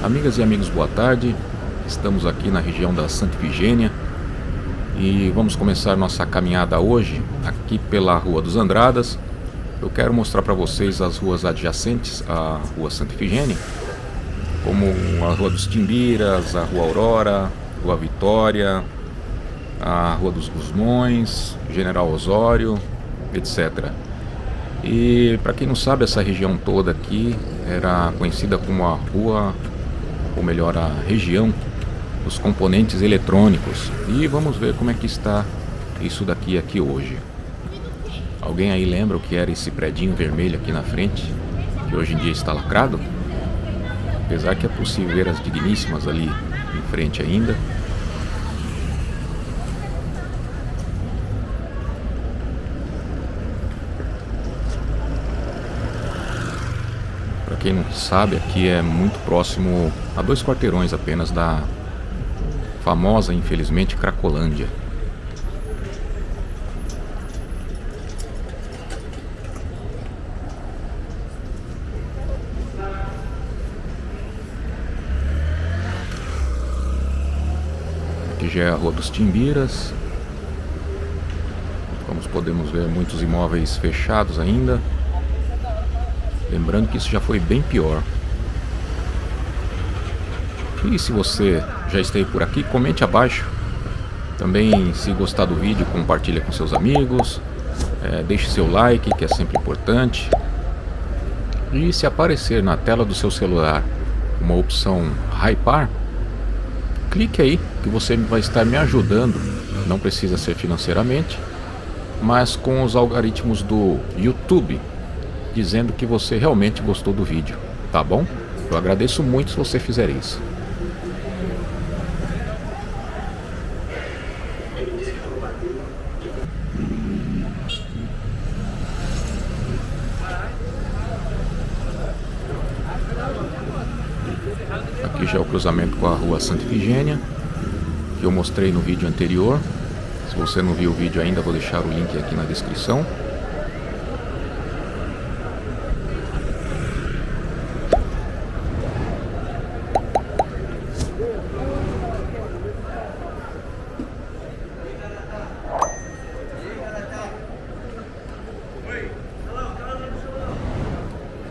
Amigas e amigos, boa tarde. Estamos aqui na região da Santa Efigênia e vamos começar nossa caminhada hoje aqui pela Rua dos Andradas. Eu quero mostrar para vocês as ruas adjacentes à Rua Santa Efigênia, como a Rua dos Timbiras, a Rua Aurora, Rua Vitória, a Rua dos Gusmões, General Osório, etc. E para quem não sabe, essa região toda aqui era conhecida como a rua, ou melhor, a região dos componentes eletrônicos. E vamos ver como é que está isso daqui aqui hoje. Alguém aí lembra o que era esse predinho vermelho aqui na frente, que hoje em dia está lacrado? Apesar que é possível ver as digníssimas ali em frente ainda. Para quem não sabe, aqui é muito próximo a 2 quarteirões apenas da famosa, infelizmente, Cracolândia. Aqui já é a Rua dos Timbiras. Como podemos ver, muitos imóveis fechados ainda. Lembrando que isso já foi bem pior. E se você já esteve por aqui, comente abaixo. Também, se gostar do vídeo, compartilha com seus amigos. Deixe seu like, que é sempre importante. E se aparecer na tela do seu celular uma opção hypar, clique aí, que você vai estar me ajudando. Não precisa ser financeiramente, mas com os algoritmos do YouTube, dizendo que você realmente gostou do vídeo, tá bom? Eu agradeço muito se você fizer isso. Aqui já é o cruzamento com a Rua Santa Efigênia, que eu mostrei no vídeo anterior. Se você não viu o vídeo ainda, vou deixar o link aqui na descrição.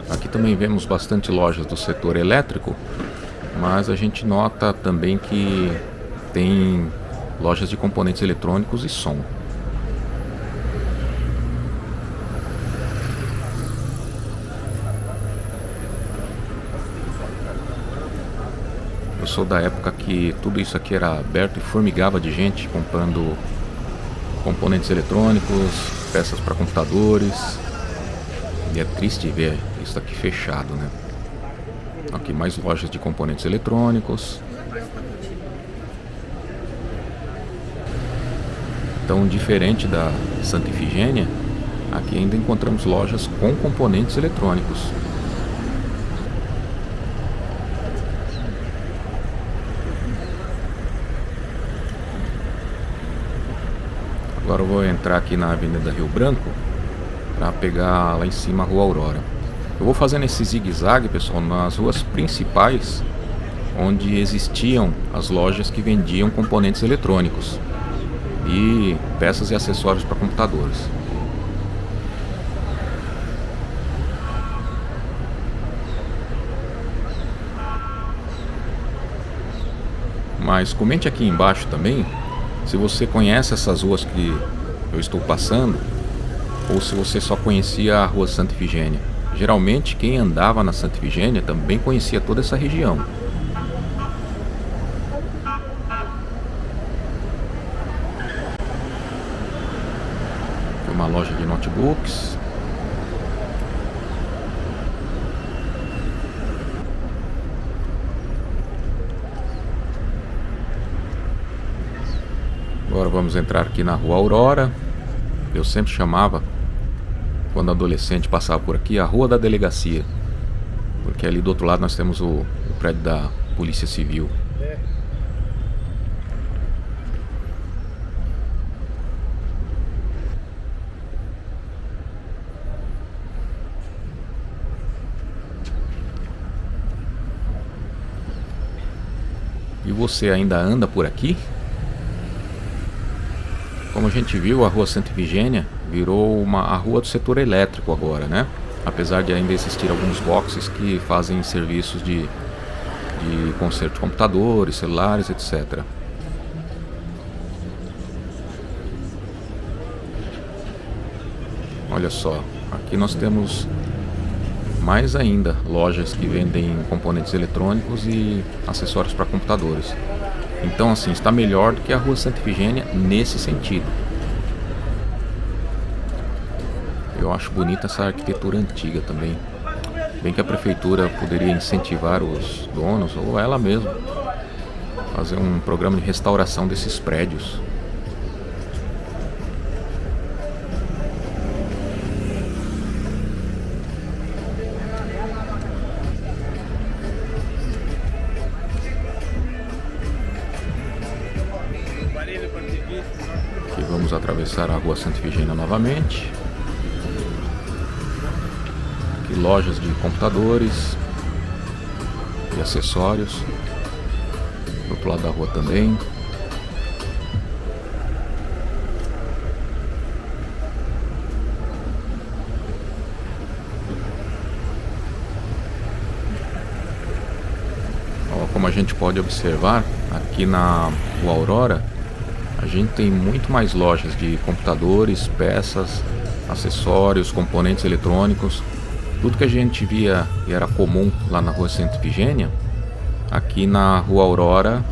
Aqui também vemos bastante lojas do setor elétrico, mas a gente nota também que tem lojas de componentes eletrônicos e som. Eu sou da época que tudo isso aqui era aberto e formigava de gente comprando componentes eletrônicos, peças para computadores. E é triste ver isso aqui fechado, né? Aqui mais lojas de componentes eletrônicos. Então, diferente da Santa Efigênia, aqui ainda encontramos lojas com componentes eletrônicos. Agora eu vou entrar aqui na Avenida Rio Branco para pegar lá em cima a Rua Aurora. Eu vou fazendo esse zigue-zague, pessoal, nas ruas principais, onde existiam as lojas que vendiam componentes eletrônicos e peças e acessórios para computadores. Mas comente aqui embaixo também se você conhece essas ruas que eu estou passando, ou se você só conhecia a Rua Santa Efigênia. Geralmente quem andava na Santa Efigênia também conhecia toda essa região. Aqui uma loja de notebooks. Agora vamos entrar aqui na Rua Aurora. Eu sempre chamava, quando adolescente, passava por aqui, a Rua da Delegacia, porque ali do outro lado nós temos o prédio da Polícia Civil. E você ainda anda por aqui? Como a gente viu, a rua Santa Efigênia virou a rua do setor elétrico agora, né? Apesar de ainda existir alguns boxes que fazem serviços de conserto de computadores, celulares, etc. Olha só, aqui nós temos mais ainda lojas que vendem componentes eletrônicos e acessórios para computadores. Então, assim, está melhor do que a rua Santa Efigênia nesse sentido. Eu acho bonita essa arquitetura antiga também. Bem que a prefeitura poderia incentivar os donos, ou ela mesma, fazer um programa de restauração desses prédios. Aqui vamos atravessar a rua Santa Efigênia novamente. Aqui lojas de computadores e acessórios. Do outro lado da rua também. Ó, como a gente pode observar, aqui na Rua Aurora, a gente tem muito mais lojas de computadores, peças, acessórios, componentes eletrônicos. Tudo que a gente via e era comum lá na Rua Santa Efigênia, aqui na Rua Aurora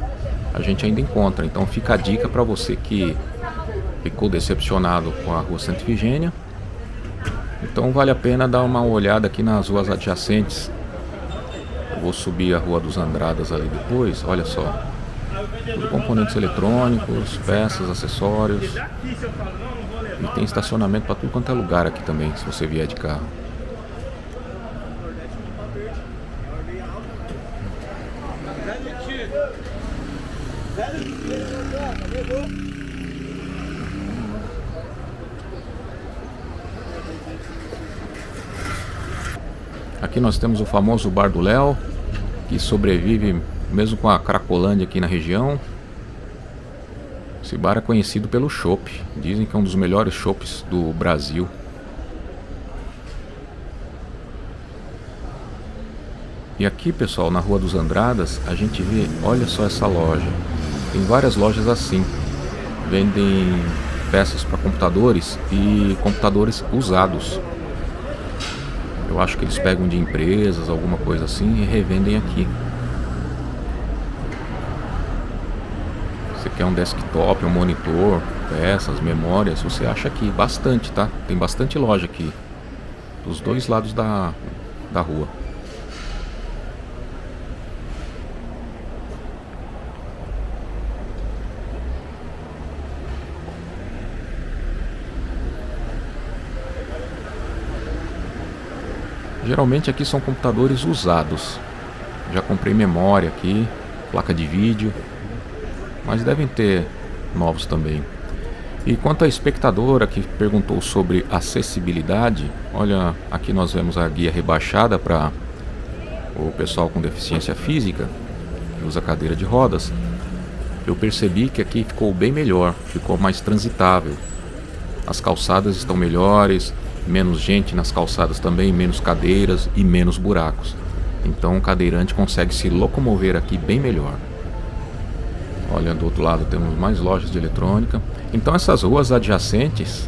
a gente ainda encontra. Então fica a dica para você que ficou decepcionado com a Rua Santa Efigênia. Então vale a pena dar uma olhada aqui nas ruas adjacentes. Eu vou subir a Rua dos Andradas ali depois, olha só. Componentes eletrônicos, peças, acessórios. E tem estacionamento para tudo quanto é lugar aqui também, se você vier de carro. Aqui nós temos o famoso Bar do Léo, que sobrevive mesmo com a Cracolândia aqui na região. Esse bar é conhecido pelo chopp. Dizem que é um dos melhores chopps do Brasil. E aqui, pessoal, na Rua dos Andradas, a gente vê, olha só essa loja. Tem várias lojas assim. Vendem peças para computadores e computadores usados. Eu acho que eles pegam de empresas, alguma coisa assim, e revendem aqui. Você quer um desktop, um monitor, peças, memórias, você acha aqui bastante, tá? Tem bastante loja aqui, dos dois lados da rua. Geralmente aqui são computadores usados. Já comprei memória aqui, placa de vídeo, mas devem ter novos também. E quanto à espectadora que perguntou sobre acessibilidade, olha, aqui nós vemos a guia rebaixada para o pessoal com deficiência física, que usa cadeira de rodas. Eu percebi que aqui ficou bem melhor, ficou mais transitável. As calçadas estão melhores, menos gente nas calçadas também, menos cadeiras e menos buracos. Então o cadeirante consegue se locomover aqui bem melhor. Olha, do outro lado temos mais lojas de eletrônica. Então essas ruas adjacentes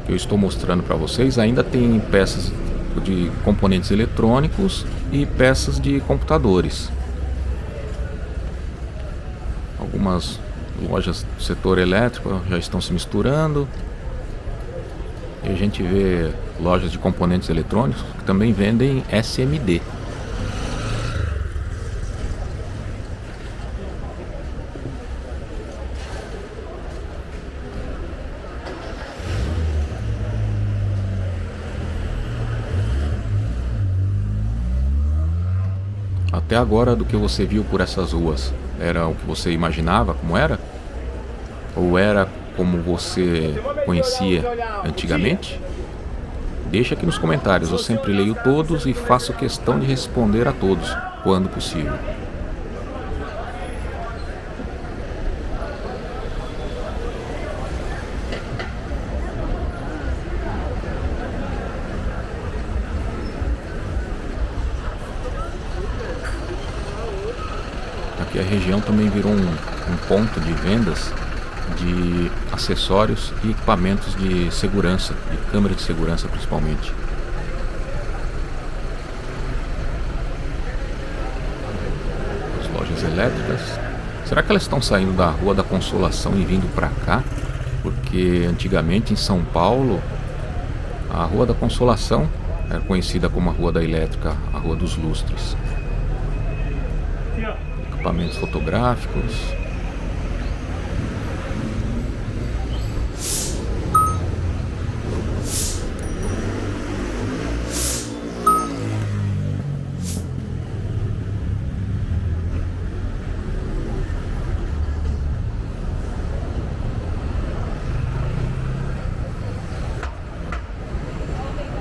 que eu estou mostrando para vocês ainda tem peças de componentes eletrônicos e peças de computadores. Algumas lojas do setor elétrico já estão se misturando. E a gente vê lojas de componentes eletrônicos que também vendem SMD. Até agora, do que você viu por essas ruas, era o que você imaginava como era? Ou era como você conhecia antigamente? Deixa aqui nos comentários, eu sempre leio todos e faço questão de responder a todos, quando possível. a região também virou um ponto de vendas de acessórios e equipamentos de segurança, de câmera de segurança principalmente. As lojas elétricas. Será que elas estão saindo da Rua da Consolação e vindo para cá? Porque antigamente em São Paulo, a Rua da Consolação era conhecida como a Rua da Elétrica, a Rua dos Lustres. Equipamentos fotográficos.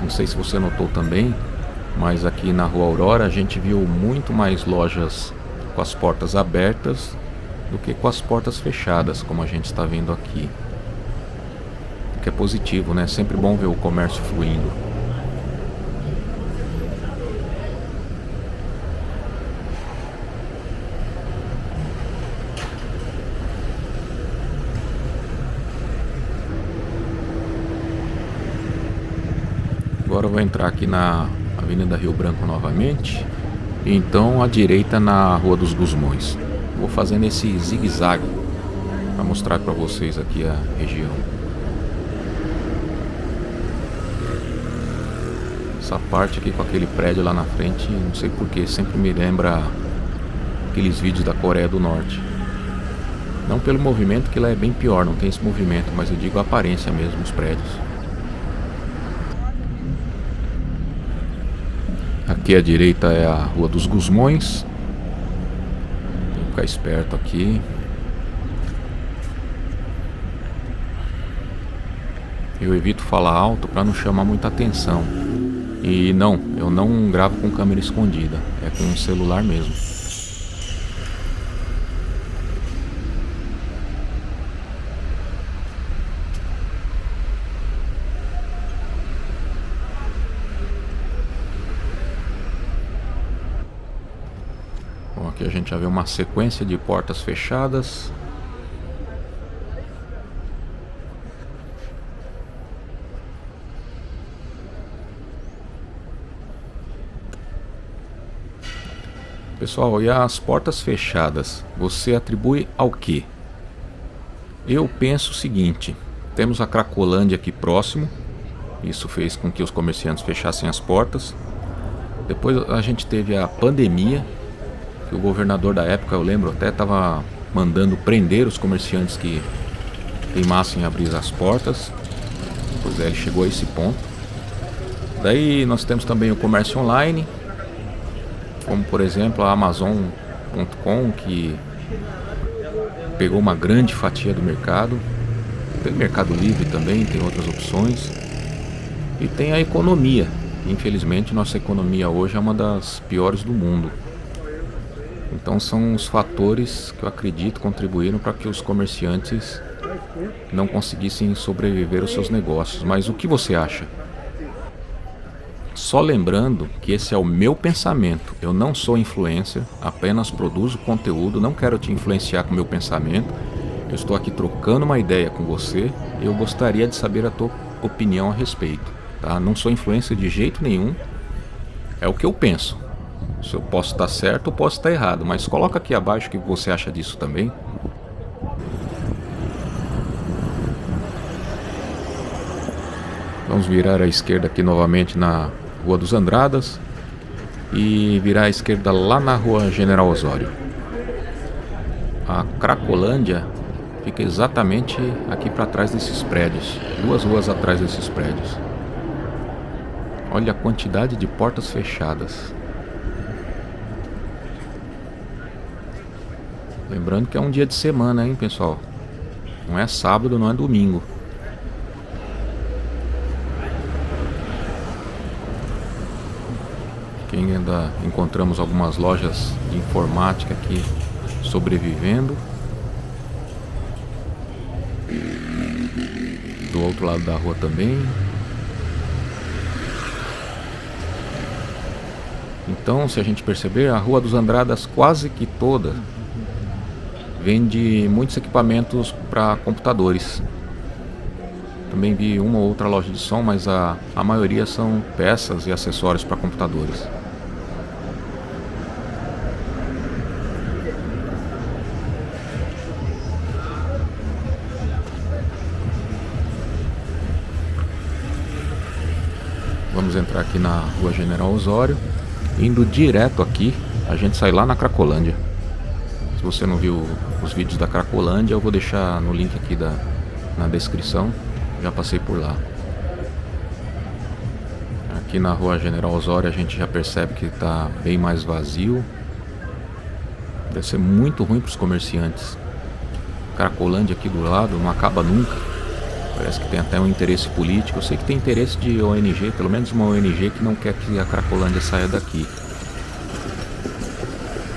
Não sei se você notou também, mas aqui na Rua Aurora a gente viu muito mais lojas com as portas abertas do que com as portas fechadas, como a gente está vendo aqui. O que é positivo, né? Sempre bom ver o comércio fluindo. Agora eu vou entrar aqui na Avenida Rio Branco novamente. E então à direita na Rua dos Gusmões. Vou fazendo esse zigue-zague para mostrar para vocês aqui a região. Essa parte aqui com aquele prédio lá na frente, não sei porquê, sempre me lembra aqueles vídeos da Coreia do Norte. Não pelo movimento, que lá é bem pior, não tem esse movimento, mas eu digo a aparência mesmo, os prédios. Aqui à direita é a Rua dos Gusmões. Tem que ficar esperto aqui. Eu evito falar alto para não chamar muita atenção. E não, eu não gravo com câmera escondida, é com o celular mesmo. Bom, aqui a gente já vê uma sequência de portas fechadas. Pessoal, e as portas fechadas, você atribui ao quê? Eu penso o seguinte, temos a Cracolândia aqui próximo, isso fez com que os comerciantes fechassem as portas. Depois a gente teve a pandemia, que o governador da época, eu lembro, até estava mandando prender os comerciantes que teimassem em abrir as portas. Pois é, ele chegou a esse ponto. Daí nós temos também o comércio online, como por exemplo a Amazon.com, que pegou uma grande fatia do mercado. Tem Mercado Livre também, tem outras opções. E tem a economia. Infelizmente nossa economia hoje é uma das piores do mundo. Então são os fatores que eu acredito contribuíram para que os comerciantes não conseguissem sobreviver aos seus negócios. Mas o que você acha? Só lembrando que esse é o meu pensamento. Eu não sou influencer, apenas produzo conteúdo, não quero te influenciar com o meu pensamento. Eu estou aqui trocando uma ideia com você e eu gostaria de saber a tua opinião a respeito. Tá? Não sou influencer de jeito nenhum, é o que eu penso. Se eu posso estar certo ou posso estar errado, mas coloca aqui abaixo o que você acha disso também. Vamos virar à esquerda aqui novamente na Rua dos Andradas e virar à esquerda lá na Rua General Osório. A Cracolândia fica exatamente aqui para trás desses prédios, 2 ruas atrás desses prédios. Olha a quantidade de portas fechadas. Lembrando que é um dia de semana, hein, pessoal? Não é sábado, não é domingo. Aqui ainda encontramos algumas lojas de informática aqui sobrevivendo. Do outro lado da rua também. Então, se a gente perceber, a Rua dos Andradas quase que toda vende muitos equipamentos para computadores. Também vi uma ou outra loja de som, mas a maioria são peças e acessórios para computadores. Vamos entrar aqui na Rua General Osório. Indo direto aqui, a gente sai lá na Cracolândia. Se você não viu os vídeos da Cracolândia, eu vou deixar no link aqui na descrição. Já passei por lá. Aqui na Rua General Osório a gente já percebe que está bem mais vazio. Deve ser muito ruim para os comerciantes. Cracolândia aqui do lado não acaba nunca. Parece que tem até um interesse político. Eu sei que tem interesse de ONG, pelo menos uma ONG que não quer que a Cracolândia saia daqui.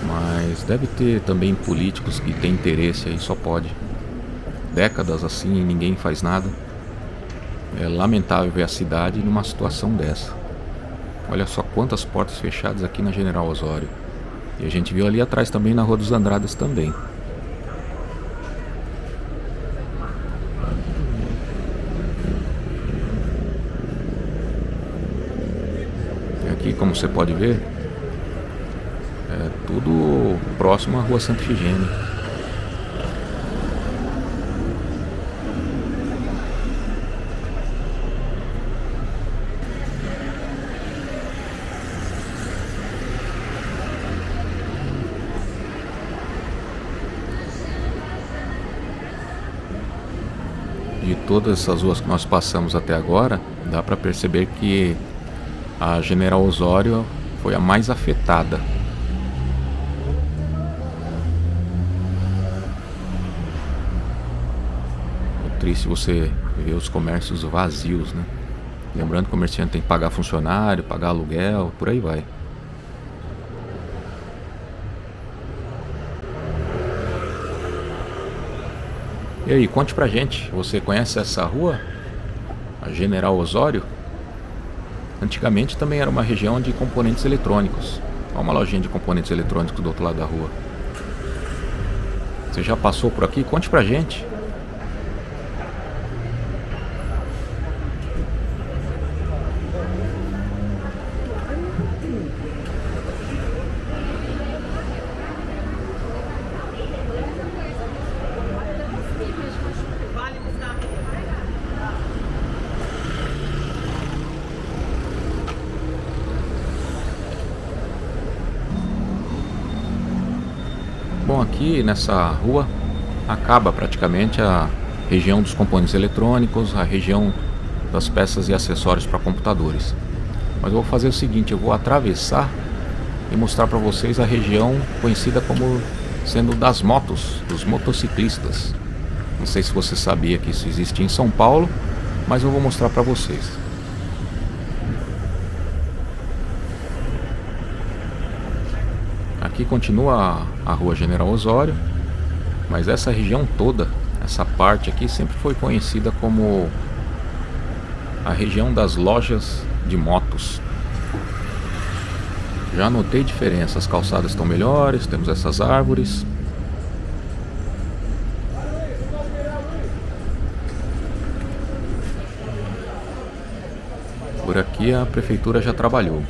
Mas deve ter também políticos que têm interesse aí, só pode. Décadas assim e ninguém faz nada. É lamentável ver a cidade numa situação dessa. Olha só quantas portas fechadas aqui na General Osório. E a gente viu ali atrás também na Rua dos Andradas também. E aqui, como você pode ver, é tudo próximo à Rua Santa Ifigênia. De todas essas ruas que nós passamos até agora, dá para perceber que a General Osório foi a mais afetada. É triste você ver os comércios vazios, né? Lembrando que o comerciante tem que pagar funcionário, pagar aluguel, por aí vai. E aí, conte pra gente, você conhece essa rua? A General Osório? Antigamente também era uma região de componentes eletrônicos. Olha uma lojinha de componentes eletrônicos do outro lado da rua. Você já passou por aqui? Conte pra gente. Bom, aqui nessa rua acaba praticamente a região dos componentes eletrônicos, a região das peças e acessórios para computadores. Mas eu vou fazer o seguinte, eu vou atravessar e mostrar para vocês a região conhecida como sendo das motos, dos motociclistas. Não sei se você sabia que isso existe em São Paulo, mas eu vou mostrar para vocês. Aqui continua a Rua General Osório, mas essa região toda, essa parte aqui sempre foi conhecida como a região das lojas de motos. Já notei diferença, as calçadas estão melhores, temos essas árvores. Por aqui a prefeitura já trabalhou.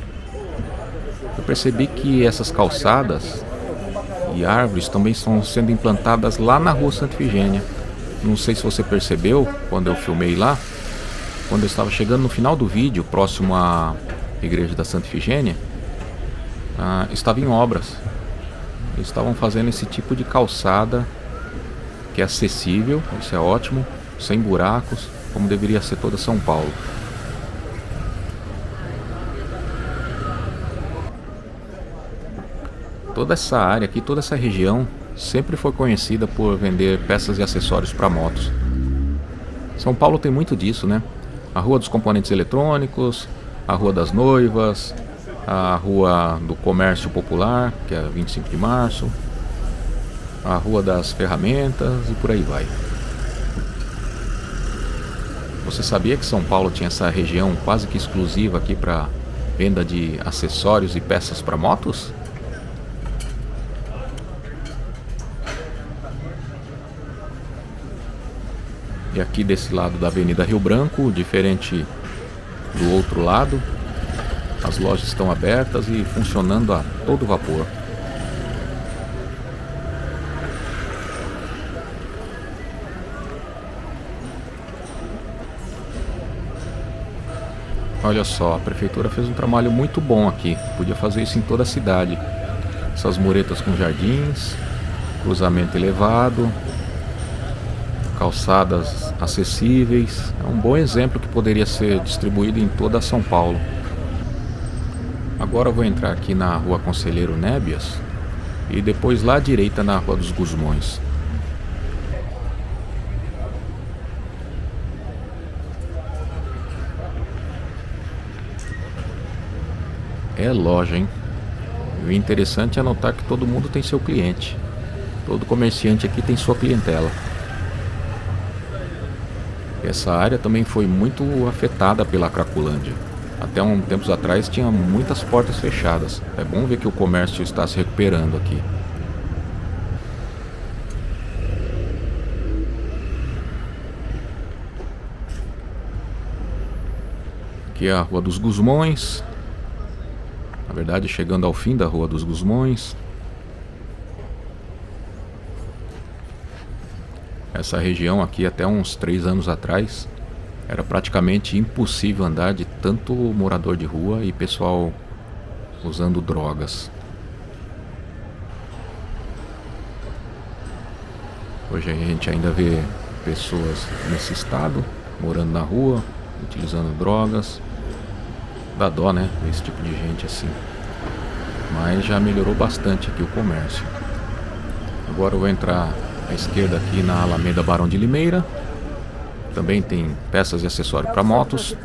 Eu percebi que essas calçadas e árvores também estão sendo implantadas lá na Rua Santa Ifigênia. Não sei se você percebeu quando eu filmei lá, quando eu estava chegando no final do vídeo, próximo à igreja da Santa Ifigênia, estava em obras. Eles estavam fazendo esse tipo de calçada que é acessível, isso é ótimo, sem buracos, como deveria ser toda São Paulo. Toda essa área aqui, toda essa região sempre foi conhecida por vender peças e acessórios para motos. São Paulo tem muito disso, né? A Rua dos Componentes Eletrônicos, a Rua das Noivas, a Rua do Comércio Popular, que é 25 de março, a Rua das Ferramentas e por aí vai. Você sabia que São Paulo tinha essa região quase que exclusiva aqui para venda de acessórios e peças para motos? E aqui desse lado da Avenida Rio Branco, diferente do outro lado, as lojas estão abertas e funcionando a todo vapor. Olha só, a prefeitura fez um trabalho muito bom aqui. Podia fazer isso em toda a cidade. Essas muretas com jardins, cruzamento elevado, calçadas acessíveis. É um bom exemplo que poderia ser distribuído em toda São Paulo. Agora eu vou entrar aqui na Rua Conselheiro Nébias e depois lá à direita na Rua dos Gusmões. É loja, hein? E o interessante é notar que todo mundo tem seu cliente. Todo comerciante aqui tem sua clientela. Essa área também foi muito afetada pela Cracolândia. Até tempos atrás tinha muitas portas fechadas. É bom ver que o comércio está se recuperando aqui. Aqui é a Rua dos Gusmões. Na verdade, chegando ao fim da Rua dos Gusmões. Essa região aqui, até uns 3 anos atrás, era praticamente impossível andar de tanto morador de rua e pessoal usando drogas. Hoje a gente ainda vê pessoas nesse estado, morando na rua, utilizando drogas. Dá dó, né? Esse tipo de gente assim. Mas já melhorou bastante aqui o comércio. Agora eu vou entrar à esquerda aqui na Alameda Barão de Limeira. Também tem peças e acessórios para motos.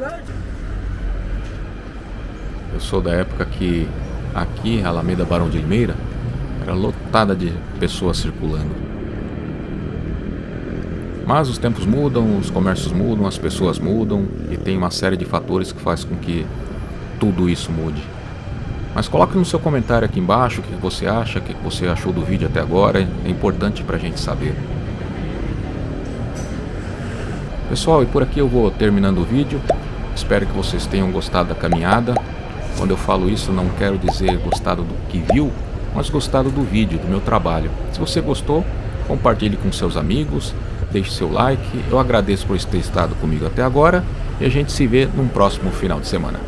Eu sou da época que aqui, a Alameda Barão de Limeira, era lotada de pessoas circulando. Mas os tempos mudam, os comércios mudam, as pessoas mudam e tem uma série de fatores que faz com que tudo isso mude. Mas coloque no seu comentário aqui embaixo o que você acha, o que você achou do vídeo até agora. É importante pra gente saber. Pessoal, e por aqui eu vou terminando o vídeo. Espero que vocês tenham gostado da caminhada. Quando eu falo isso, não quero dizer gostado do que viu, mas gostado do vídeo, do meu trabalho. Se você gostou, compartilhe com seus amigos, deixe seu like. Eu agradeço por ter estado comigo até agora e a gente se vê num próximo final de semana.